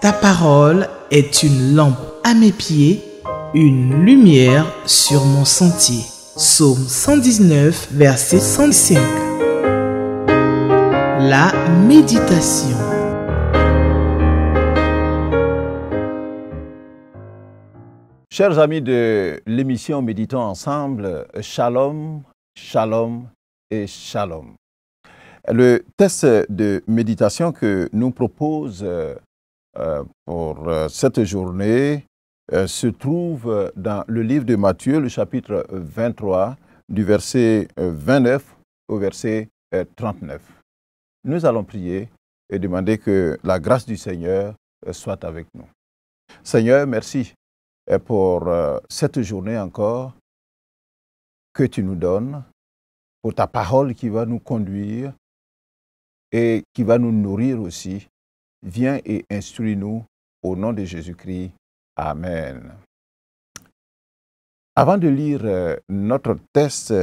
Ta parole est une lampe à mes pieds, une lumière sur mon sentier. Psaume 119, verset 105. La méditation. Chers amis de l'émission Méditons ensemble, Shalom, Shalom et Shalom. Le test de méditation que nous propose pour cette journée se trouve dans le livre de Matthieu, le chapitre 23, du verset 29 au verset 39. Nous allons prier et demander que la grâce du Seigneur soit avec nous. Seigneur, merci pour cette journée encore que tu nous donnes, pour ta parole qui va nous conduire et qui va nous nourrir aussi. Viens et instruis-nous au nom de Jésus-Christ. Amen. Avant de lire notre texte,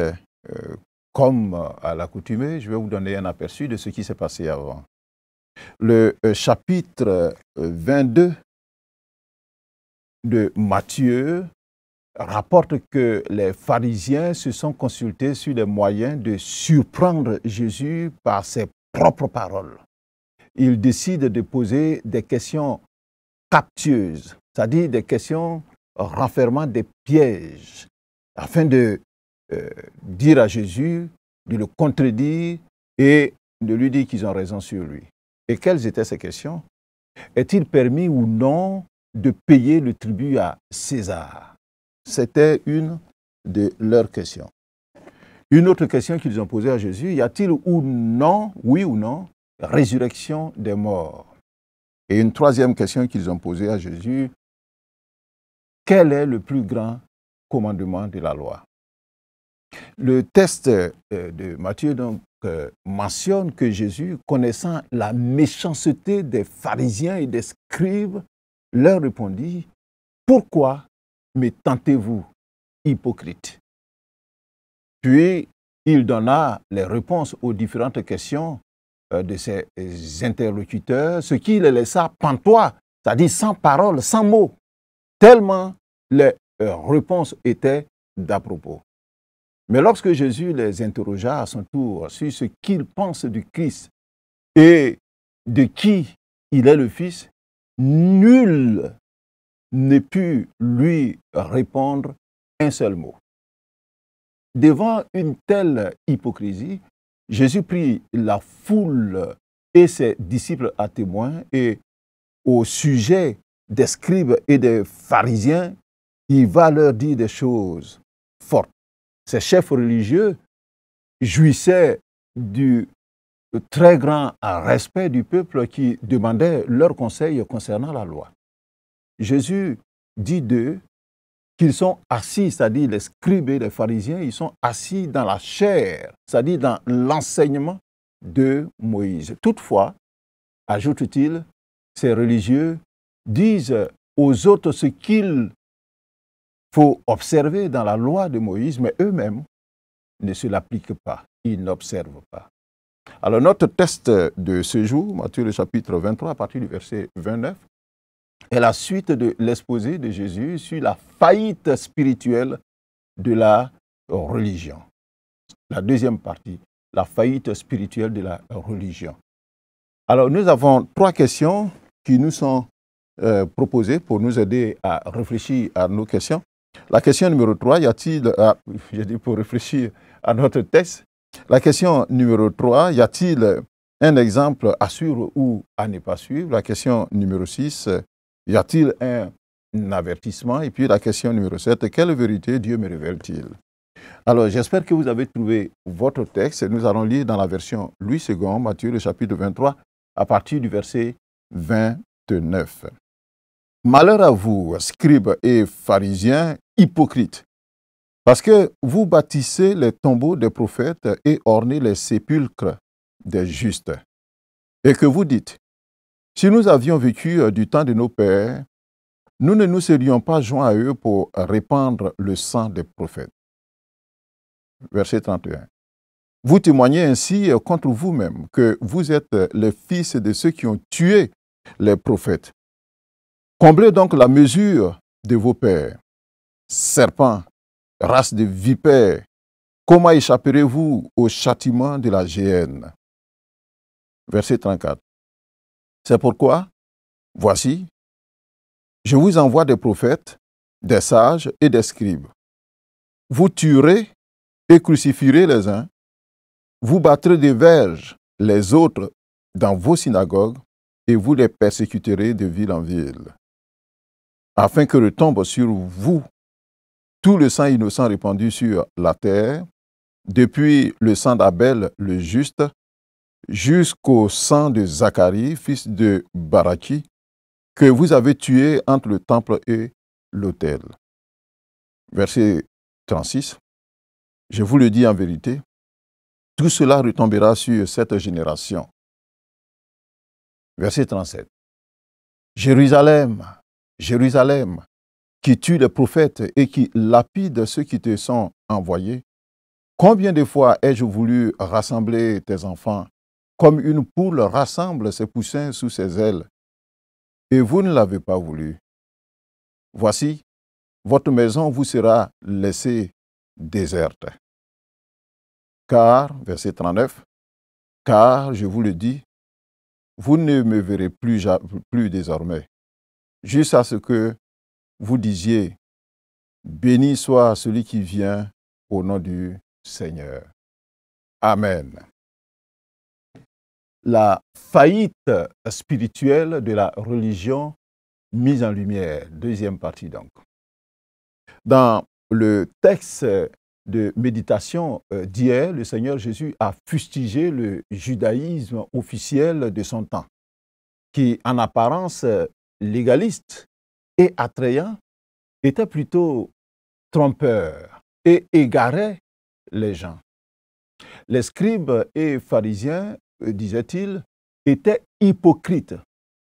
comme à l'accoutumée, je vais vous donner un aperçu de ce qui s'est passé avant. Le chapitre 22 de Matthieu rapporte que les pharisiens se sont consultés sur les moyens de surprendre Jésus par ses propres paroles. Ils décident de poser des questions captieuses, c'est-à-dire des questions renfermant des pièges, afin de dire à Jésus, de le contredire et de lui dire qu'ils ont raison sur lui. Et quelles étaient ces questions? Est-il permis ou non de payer le tribut à César? C'était une de leurs questions. Une autre question qu'ils ont posée à Jésus, y a-t-il ou non, oui ou non, résurrection des morts? Et une troisième question qu'ils ont posée à Jésus, quel est le plus grand commandement de la loi? Le texte de Matthieu donc mentionne que Jésus, connaissant la méchanceté des pharisiens et des scribes, leur répondit, « Pourquoi me tentez-vous, hypocrite ?» Puis, il donna les réponses aux différentes questions de ses interlocuteurs, ce qui les laissa pantois, c'est-à-dire sans parole, sans mots, tellement les réponses étaient d'à propos. Mais lorsque Jésus les interrogea à son tour sur ce qu'ils pensent du Christ et de qui il est le Fils, nul ne put lui répondre un seul mot. Devant une telle hypocrisie, Jésus prit la foule et ses disciples à témoin et au sujet des scribes et des pharisiens, il va leur dire des choses fortes. Ces chefs religieux jouissaient du très grand respect du peuple qui demandait leur conseil concernant la loi. Jésus dit d'eux qu'ils sont assis, c'est-à-dire les scribes et les pharisiens, ils sont assis dans la chair, c'est-à-dire dans l'enseignement de Moïse. Toutefois, ajoute-t-il, ces religieux disent aux autres ce qu'il faut observer dans la loi de Moïse, mais eux-mêmes ne se l'appliquent pas, ils n'observent pas. Alors notre texte de ce jour, Matthieu le chapitre 23, à partir du verset 29, est la suite de l'exposé de Jésus sur la faillite spirituelle de la religion. La deuxième partie, la faillite spirituelle de la religion. Alors nous avons trois questions qui nous sont proposées pour nous aider à réfléchir à nos questions. La question numéro 3, y a-t-il, pour réfléchir à notre texte, la question numéro 3, y a-t-il un exemple à suivre ou à ne pas suivre? La question numéro 6, y a-t-il un avertissement? Et puis la question numéro 7, quelle vérité Dieu me révèle-t-il? Alors j'espère que vous avez trouvé votre texte. Nous allons lire dans la version Louis II, Matthieu le chapitre 23, à partir du verset 29. Malheur à vous, scribes et pharisiens hypocrites, parce que vous bâtissez les tombeaux des prophètes et ornez les sépulcres des justes. Et que vous dites, si nous avions vécu du temps de nos pères, nous ne nous serions pas joints à eux pour répandre le sang des prophètes. Verset 31. Vous témoignez ainsi contre vous-même que vous êtes les fils de ceux qui ont tué les prophètes. Comblez donc la mesure de vos pères. Serpents, race de vipères, comment échapperez-vous au châtiment de la géhenne? Verset 34. C'est pourquoi, voici, je vous envoie des prophètes, des sages et des scribes. Vous tuerez et crucifierez les uns, vous battrez des verges les autres dans vos synagogues, et vous les persécuterez de ville en ville, afin que retombe sur vous tout le sang innocent répandu sur la terre, depuis le sang d'Abel le juste, jusqu'au sang de Zacharie, fils de Barachi, que vous avez tué entre le temple et l'autel. Verset 36. Je vous le dis en vérité, tout cela retombera sur cette génération. Verset 37. Jérusalem, Jérusalem, qui tue les prophètes et qui lapide ceux qui te sont envoyés, combien de fois ai-je voulu rassembler tes enfants, comme une poule rassemble ses poussins sous ses ailes, et vous ne l'avez pas voulu. Voici, votre maison vous sera laissée déserte. Car, verset 39, car, je vous le dis, vous ne me verrez plus désormais, jusqu'à ce que vous disiez, béni soit celui qui vient au nom du Seigneur. Amen. La faillite spirituelle de la religion mise en lumière. Deuxième partie donc. Dans le texte de méditation d'hier, le Seigneur Jésus a fustigé le judaïsme officiel de son temps, qui en apparence légaliste et attrayant, était plutôt trompeur et égarait les gens. Les scribes et pharisiens, disait-il, étaient hypocrites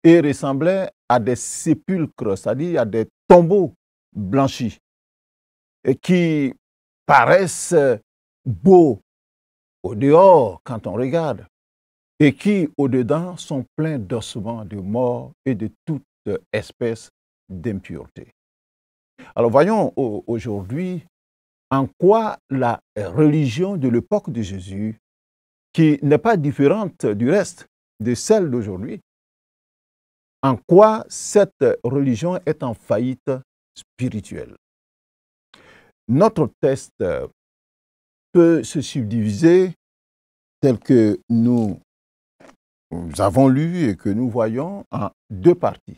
et ressemblaient à des sépulcres, c'est-à-dire à des tombeaux blanchis, et qui paraissent beaux au dehors quand on regarde, et qui au-dedans sont pleins d'ossements, de morts et de toute espèce d'impureté. Alors voyons aujourd'hui en quoi la religion de l'époque de Jésus, qui n'est pas différente du reste de celle d'aujourd'hui, en quoi cette religion est en faillite spirituelle. Notre texte peut se subdiviser tel que nous avons lu et que nous voyons en deux parties.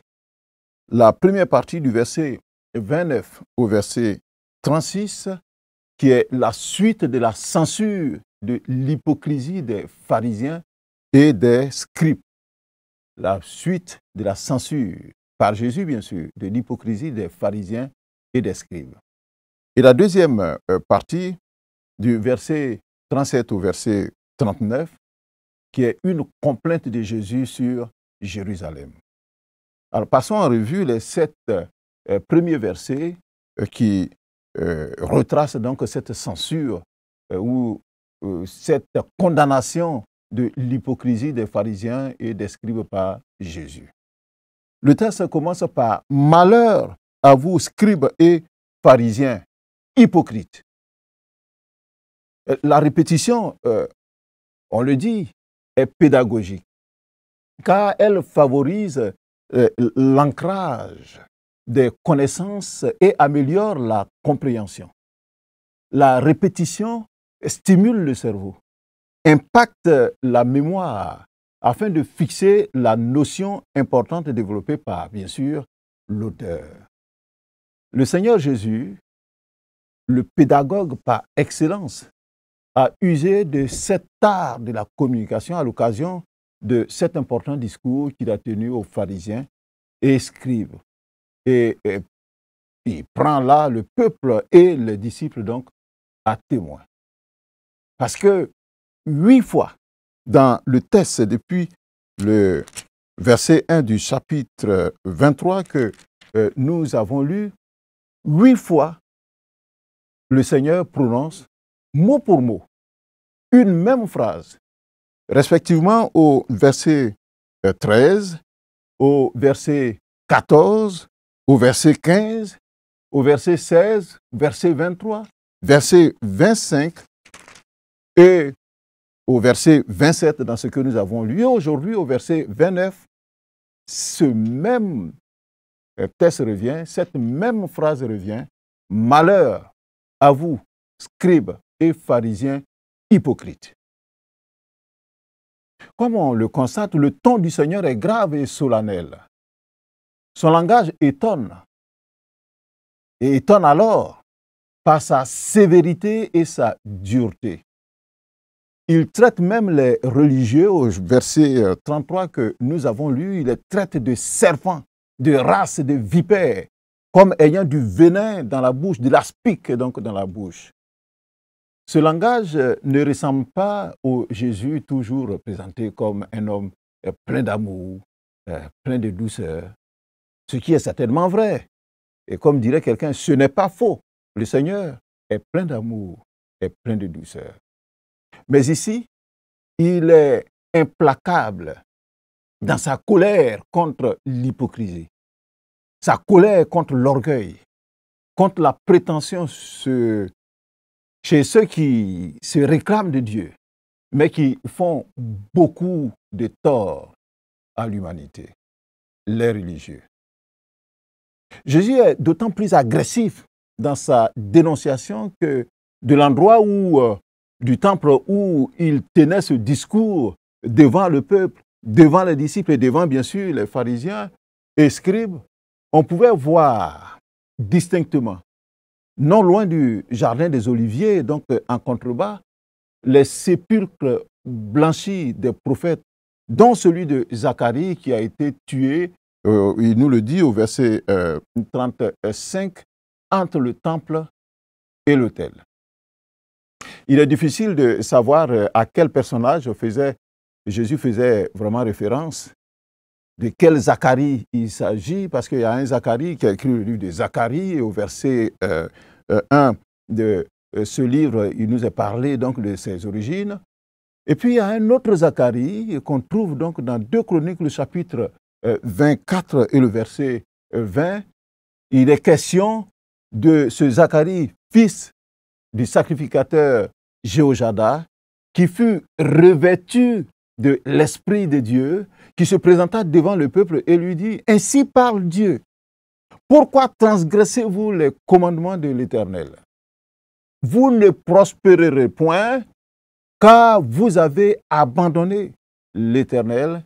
La première partie du verset 29 au verset 36, qui est la suite de la censure de l'hypocrisie des pharisiens et des scribes. La suite de la censure, par Jésus bien sûr, de l'hypocrisie des pharisiens et des scribes. Et la deuxième partie, du verset 37 au verset 39, qui est une complainte de Jésus sur Jérusalem. Alors passons en revue les 7 premiers versets qui retracent donc cette censure ou cette condamnation de l'hypocrisie des pharisiens et des scribes par Jésus. Le texte commence par « Malheur à vous, scribes et pharisiens, hypocrites ». La répétition, on le dit, est pédagogique, car elle favorise l'ancrage des connaissances et améliore la compréhension. La répétition stimule le cerveau, impacte la mémoire afin de fixer la notion importante développée par, bien sûr, l'auteur. Le Seigneur Jésus, le pédagogue par excellence, a usé de cet art de la communication à l'occasion de cet important discours qu'il a tenu aux pharisiens et scribes. Et il prend là le peuple et les disciples donc à témoin. Parce que 8 fois dans le texte, depuis le verset 1 du chapitre 23 que nous avons lu, 8 fois le Seigneur prononce mot pour mot une même phrase, respectivement au verset 13, au verset 14, au verset 15, au verset 16, verset 23, verset 25 et au verset 27 dans ce que nous avons lu. Aujourd'hui, au verset 29, ce même texte revient, cette même phrase revient. Malheur à vous, scribes et pharisiens hypocrites. Comme on le constate, le ton du Seigneur est grave et solennel. Son langage étonne. Et étonne alors par sa sévérité et sa dureté. Il traite même les religieux, au verset 33 que nous avons lu, il les traite de serpents, de races, de vipères, comme ayant du venin dans la bouche, de l'aspic donc dans la bouche. Ce langage ne ressemble pas au Jésus toujours présenté comme un homme plein d'amour, plein de douceur, ce qui est certainement vrai. Et comme dirait quelqu'un, ce n'est pas faux. Le Seigneur est plein d'amour, est plein de douceur. Mais ici, il est implacable dans sa colère contre l'hypocrisie, sa colère contre l'orgueil, contre la prétention chez ceux qui se réclament de Dieu, mais qui font beaucoup de tort à l'humanité, les religieux. Jésus est d'autant plus agressif dans sa dénonciation que de l'endroit du temple où il tenait ce discours devant le peuple, devant les disciples et devant bien sûr les pharisiens et scribes, on pouvait voir distinctement, non loin du jardin des Oliviers, donc en contrebas, les sépulcres blanchis des prophètes, dont celui de Zacharie qui a été tué, il nous le dit au verset 35, entre le temple et l'autel. Il est difficile de savoir à quel personnage Jésus faisait vraiment référence, de quel Zacharie il s'agit, parce qu'il y a un Zacharie qui a écrit le livre de Zacharie, et au verset 1 de ce livre, il nous est parlé donc de ses origines. Et puis il y a un autre Zacharie qu'on trouve donc dans 2 Chroniques, le chapitre 24 et le verset 20. Il est question de ce Zacharie, fils du sacrificateur Jéhojada, qui fut revêtu de l'Esprit de Dieu, qui se présenta devant le peuple et lui dit, « Ainsi parle Dieu, pourquoi transgressez-vous les commandements de l'Éternel? Vous ne prospérerez point, car vous avez abandonné l'Éternel,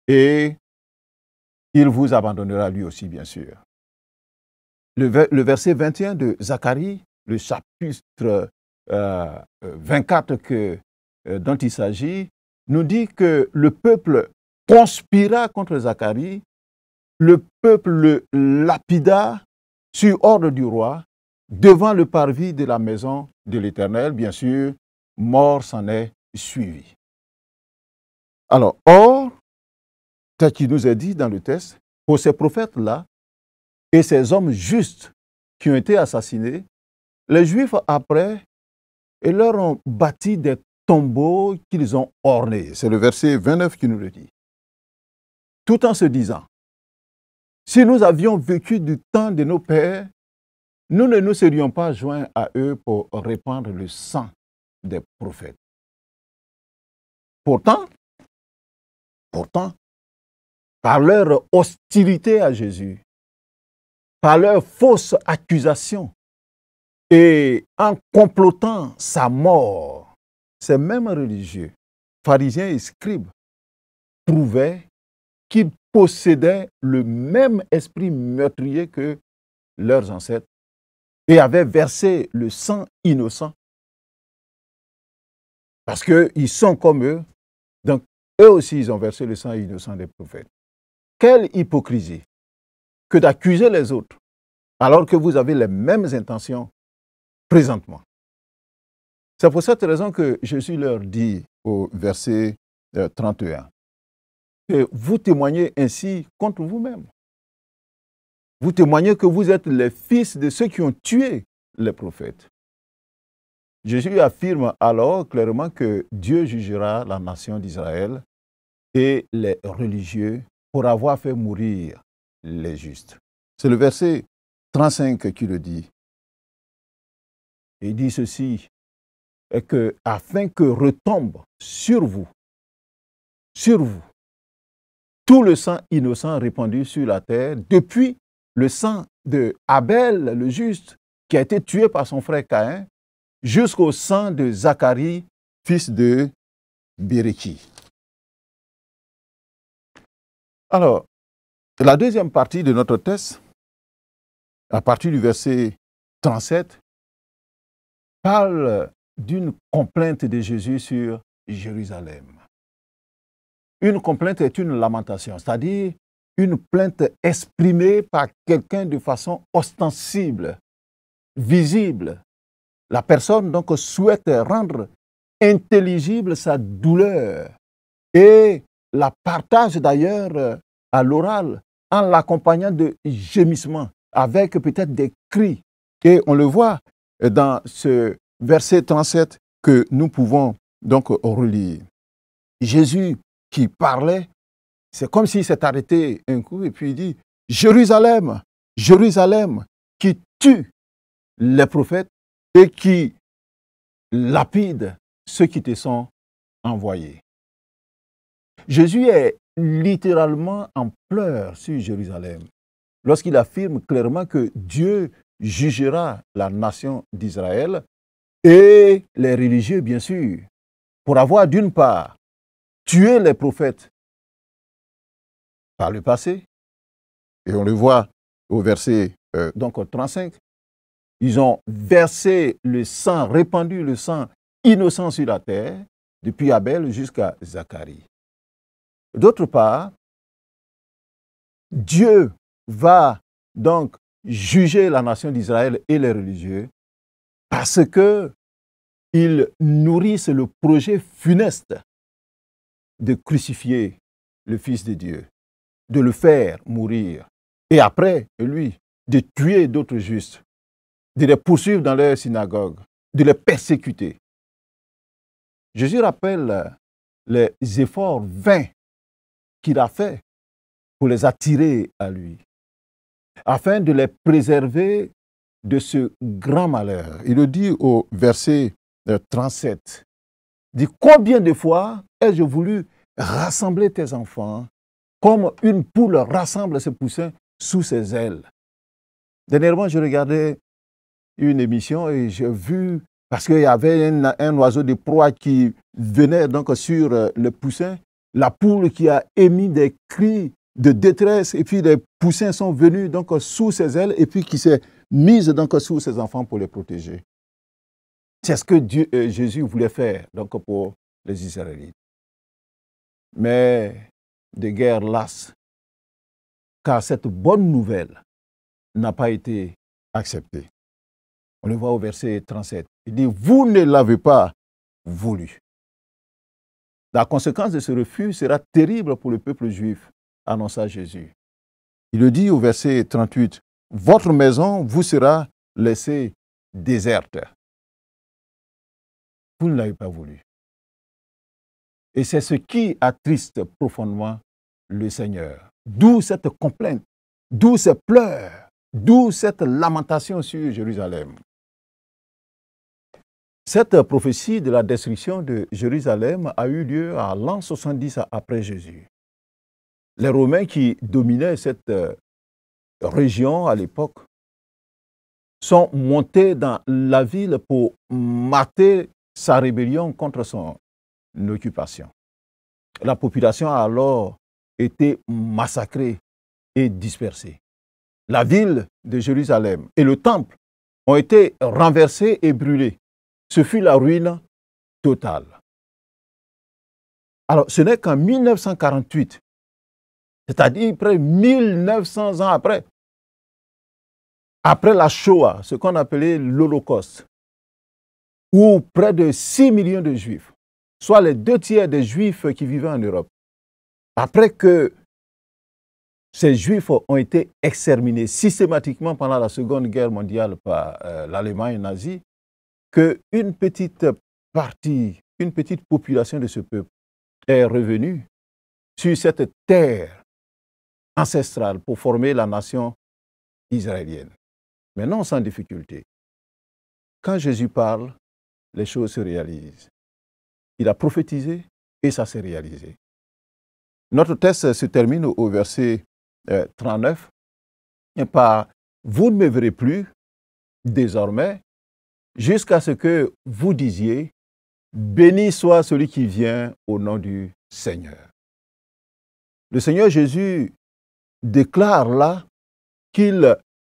et il vous abandonnera lui aussi, bien sûr. » Le verset 21 de Zacharie, le chapitre 24 dont il s'agit, nous dit que le peuple conspira contre Zacharie, le peuple le lapida sur ordre du roi, devant le parvis de la maison de l'Éternel, bien sûr, mort s'en est suivi. Alors, or, tel qu'il nous est dit dans le texte, pour ces prophètes-là et ces hommes justes qui ont été assassinés, les Juifs, après, ils leur ont bâti des tombeaux qu'ils ont ornés. C'est le verset 29 qui nous le dit. Tout en se disant, si nous avions vécu du temps de nos pères, nous ne nous serions pas joints à eux pour répandre le sang des prophètes. Pourtant, par leur hostilité à Jésus, par leur fausse accusation et en complotant sa mort, ces mêmes religieux, pharisiens et scribes, prouvaient qu'ils possédaient le même esprit meurtrier que leurs ancêtres et avaient versé le sang innocent. Parce qu'ils sont comme eux, donc eux aussi ils ont versé le sang innocent des prophètes. Quelle hypocrisie que d'accuser les autres alors que vous avez les mêmes intentions présentement. C'est pour cette raison que Jésus leur dit au verset 31 que vous témoignez ainsi contre vous-même. Vous témoignez que vous êtes les fils de ceux qui ont tué les prophètes. Jésus affirme alors clairement que Dieu jugera la nation d'Israël et les religieux pour avoir fait mourir les justes. C'est le verset 35 qui le dit. Il dit ceci, et que, afin que retombe sur vous, tout le sang innocent répandu sur la terre, depuis le sang de Abel, le juste, qui a été tué par son frère Caïn, jusqu'au sang de Zacharie, fils de Béréchi. Alors, la deuxième partie de notre texte, à partir du verset 37, parle d'une complainte de Jésus sur Jérusalem. Une complainte est une lamentation, c'est-à-dire une plainte exprimée par quelqu'un de façon ostensible, visible. La personne donc souhaite rendre intelligible sa douleur et la partage d'ailleurs à l'oral en l'accompagnant de gémissements avec peut-être des cris. Et on le voit dans ce verset 37 que nous pouvons donc relire. Jésus qui parlait, c'est comme s'il s'est arrêté un coup et puis il dit « Jérusalem, Jérusalem, qui tue les prophètes et qui lapide ceux qui te sont envoyés. » Jésus est littéralement en pleurs sur Jérusalem lorsqu'il affirme clairement que Dieu jugera la nation d'Israël et les religieux, bien sûr, pour avoir d'une part tué les prophètes par le passé, et on le voit au verset 35, ils ont versé le sang, répandu le sang innocent sur la terre, depuis Abel jusqu'à Zacharie. D'autre part, Dieu va donc juger la nation d'Israël et les religieux parce qu'ils nourrissent le projet funeste de crucifier le Fils de Dieu, de le faire mourir, et après, lui, de tuer d'autres justes, de les poursuivre dans leur synagogue, de les persécuter. Jésus rappelle les efforts vains qu'il a faits pour les attirer à lui, afin de les préserver de ce grand malheur. Il le dit au verset 37. Il dit, combien de fois ai-je voulu rassembler tes enfants comme une poule rassemble ses poussins sous ses ailes. Dernièrement, je regardais une émission et j'ai vu, parce qu'il y avait un oiseau de proie qui venait donc sur le poussin, la poule qui a émis des cris de détresse et puis les poussins sont venus donc sous ses ailes et puis qui s'est mise donc sous ses enfants pour les protéger. C'est ce que Jésus voulait faire donc pour les Israélites. Mais de guerre lasse, car cette bonne nouvelle n'a pas été acceptée. On le voit au verset 37. Il dit, vous ne l'avez pas voulu. La conséquence de ce refus sera terrible pour le peuple juif, annonça Jésus. Il le dit au verset 38, votre maison vous sera laissée déserte. Vous ne l'avez pas voulu. Et c'est ce qui attriste profondément le Seigneur. D'où cette complainte, d'où ces pleurs, d'où cette lamentation sur Jérusalem. Cette prophétie de la destruction de Jérusalem a eu lieu à l'an 70 après Jésus. Les Romains qui dominaient cette région à l'époque sont montés dans la ville pour mater sa rébellion contre son occupation. La population a alors été massacrée et dispersée. La ville de Jérusalem et le temple ont été renversés et brûlés. Ce fut la ruine totale. Alors, ce n'est qu'en 1948, c'est-à-dire près de 1900 ans après la Shoah, ce qu'on appelait l'Holocauste, où près de 6 millions de Juifs, soit les 2/3 des Juifs qui vivaient en Europe, après que ces Juifs ont été exterminés systématiquement pendant la Seconde Guerre mondiale par l'Allemagne nazie, qu'une petite partie, une petite population de ce peuple est revenue sur cette terre ancestrale pour former la nation israélienne. Mais non sans difficulté. Quand Jésus parle, les choses se réalisent. Il a prophétisé et ça s'est réalisé. Notre texte se termine au verset 39 par « Vous ne me verrez plus désormais jusqu'à ce que vous disiez « Béni soit celui qui vient au nom du Seigneur ». Le Seigneur Jésus déclare là qu'il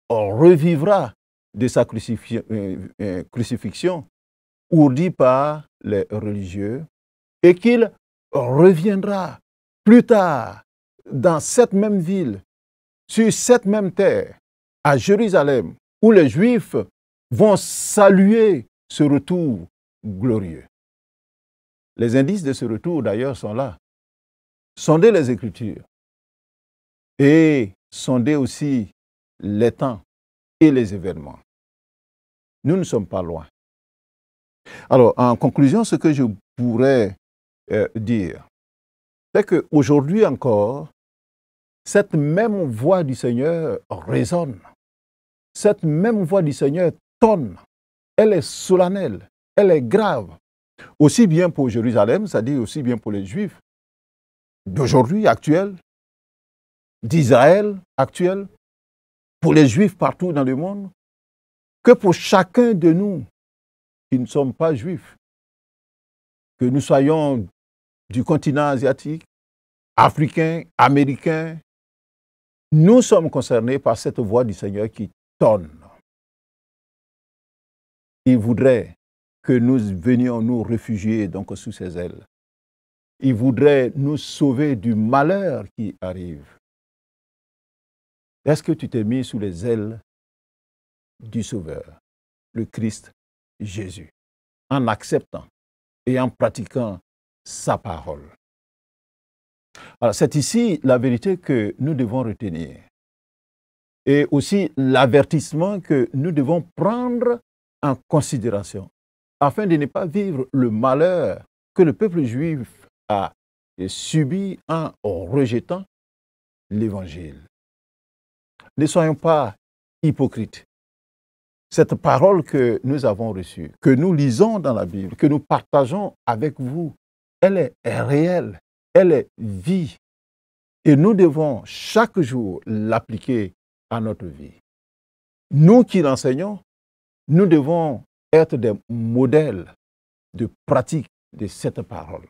revivra de sa crucifixion ourdie par les religieux et qu'il reviendra plus tard dans cette même ville, sur cette même terre, à Jérusalem, où les Juifs vont saluer ce retour glorieux. Les indices de ce retour, d'ailleurs, sont là. Sondez les Écritures et sondez aussi les temps et les événements. Nous ne sommes pas loin. Alors, en conclusion, ce que je pourrais dire, c'est qu'aujourd'hui encore, cette même voix du Seigneur résonne. Cette même voix du Seigneur tonne. Elle est solennelle, elle est grave. Aussi bien pour Jérusalem, c'est-à-dire aussi bien pour les Juifs d'aujourd'hui, actuels, d'Israël, actuel, pour les Juifs partout dans le monde, que pour chacun de nous qui ne sommes pas Juifs, que nous soyons du continent asiatique, africain, américain, nous sommes concernés par cette voix du Seigneur qui tonne. Il voudrait que nous venions nous réfugier donc sous ses ailes. Il voudrait nous sauver du malheur qui arrive. Est-ce que tu t'es mis sous les ailes du Sauveur, le Christ Jésus, en acceptant et en pratiquant sa parole? Alors, c'est ici la vérité que nous devons retenir et aussi l'avertissement que nous devons prendre en considération afin de ne pas vivre le malheur que le peuple juif a subi en rejetant l'Évangile. Ne soyons pas hypocrites. Cette parole que nous avons reçue, que nous lisons dans la Bible, que nous partageons avec vous, elle est réelle, elle est vie. Et nous devons chaque jour l'appliquer à notre vie. Nous qui l'enseignons, nous devons être des modèles de pratique de cette parole.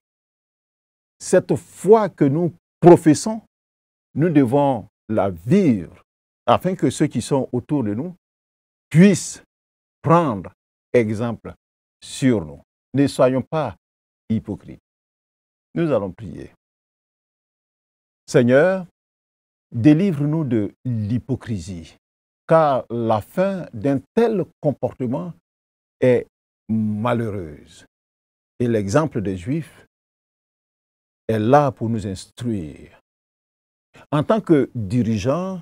Cette foi que nous professons, nous devons la vivre afin que ceux qui sont autour de nous puissent prendre exemple sur nous. Ne soyons pas hypocrites. Nous allons prier. Seigneur, délivre-nous de l'hypocrisie, car la fin d'un tel comportement est malheureuse. Et l'exemple des Juifs est là pour nous instruire. En tant que dirigeants,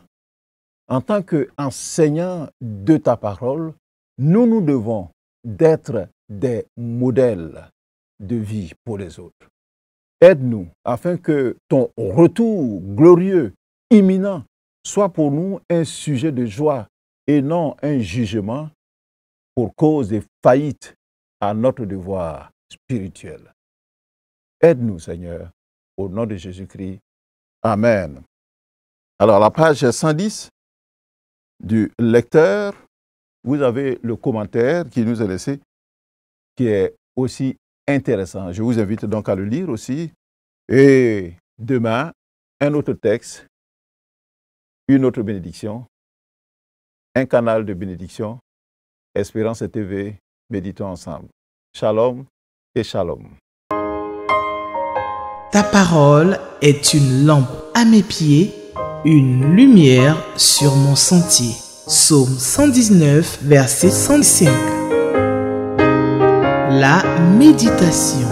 en tant qu'enseignants de ta parole, nous devons d'être des modèles de vie pour les autres. Aide-nous afin que ton retour glorieux, imminent, soit pour nous un sujet de joie et non un jugement pour cause des faillites à notre devoir spirituel. Aide-nous, Seigneur, au nom de Jésus-Christ. Amen. Alors, à la page 110 du lecteur, vous avez le commentaire qui nous est laissé, qui est aussi intéressant. Je vous invite donc à le lire aussi. Et demain, un autre texte, une autre bénédiction, un canal de bénédiction, Espérance TV, méditons ensemble. Shalom et shalom. Ta parole est une lampe à mes pieds, une lumière sur mon sentier. Psaume 119, verset 105. La méditation.